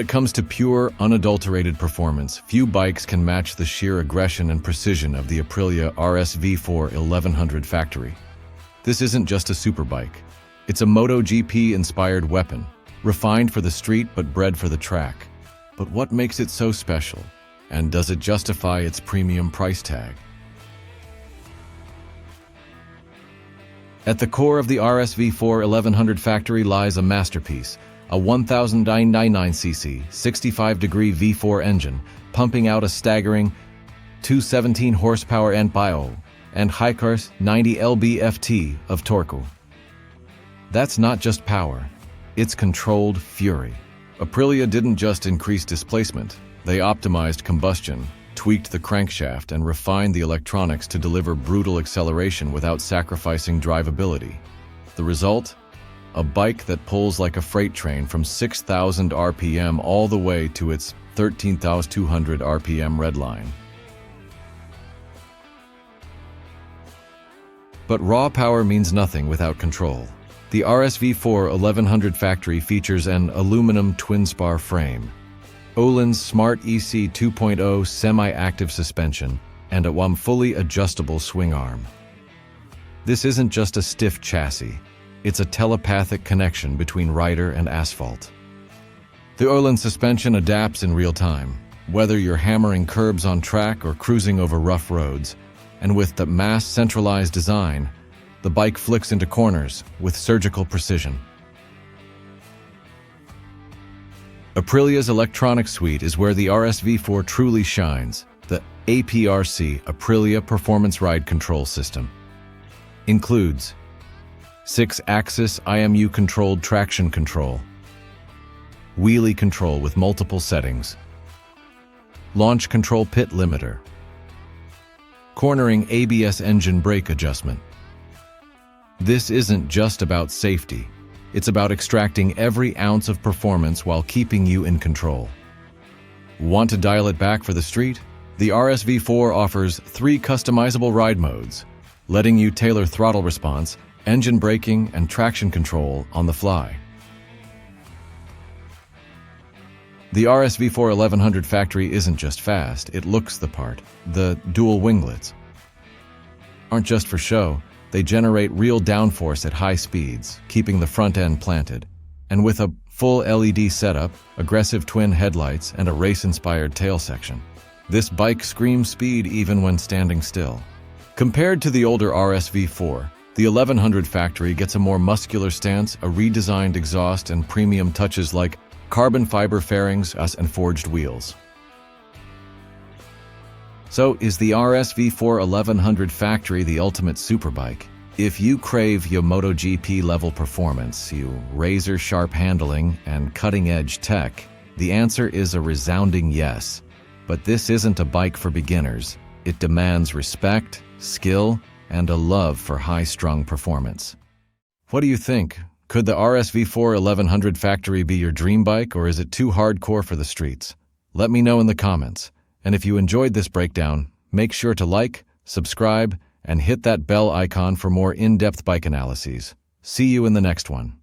When it comes to pure, unadulterated performance, few bikes can match the sheer aggression and precision of the Aprilia RSV4 1100 factory. This isn't just a superbike. It's a MotoGP-inspired weapon, refined for the street but bred for the track. But what makes it so special? And does it justify its premium price tag? At the core of the RSV4 1100 factory lies a masterpiece, a 1,999cc, 65-degree V4 engine, pumping out a staggering 217 horsepower and bio, and high-cars 90 lb-ft of torque. That's not just power, it's controlled fury. Aprilia didn't just increase displacement, they optimized combustion, tweaked the crankshaft, and refined the electronics to deliver brutal acceleration without sacrificing drivability. The result? A bike that pulls like a freight train from 6,000 RPM all the way to its 13,200 RPM redline. But raw power means nothing without control. The RSV4 1100 factory features an aluminum twin-spar frame, Öhlins Smart EC 2.0 semi-active suspension, and a fully adjustable swing arm. This isn't just a stiff chassis. It's a telepathic connection between rider and asphalt. The Öhlins suspension adapts in real time, whether you're hammering curbs on track or cruising over rough roads, and with the mass centralized design, the bike flicks into corners with surgical precision. Aprilia's electronic suite is where the RSV4 truly shines, the APRC, Aprilia Performance Ride Control System. Includes 6-axis IMU-controlled traction control, wheelie control with multiple settings, launch control pit limiter, cornering ABS engine brake adjustment. This isn't just about safety, it's about extracting every ounce of performance while keeping you in control. Want to dial it back for the street? The RSV4 offers 3 customizable ride modes, letting you tailor throttle response, engine braking, and traction control on the fly. The RSV4 1100 factory isn't just fast, it looks the part. The dual winglets aren't just for show, they generate real downforce at high speeds, keeping the front end planted. And with a full LED setup, aggressive twin headlights, and a race-inspired tail section, this bike screams speed even when standing still. Compared to the older RSV4, the 1100 factory gets a more muscular stance, a redesigned exhaust, and premium touches like carbon fiber fairings and forged wheels. So, is the RSV4 1100 factory the ultimate superbike? If you crave your MotoGP level performance, you razor-sharp handling, and cutting-edge tech, the answer is a resounding yes. But this isn't a bike for beginners. It demands respect, skill, and a love for high-strung performance. What do you think? Could the RSV4 1100 factory be your dream bike, or is it too hardcore for the streets? Let me know in the comments. And if you enjoyed this breakdown, make sure to like, subscribe, and hit that bell icon for more in-depth bike analyses. See you in the next one.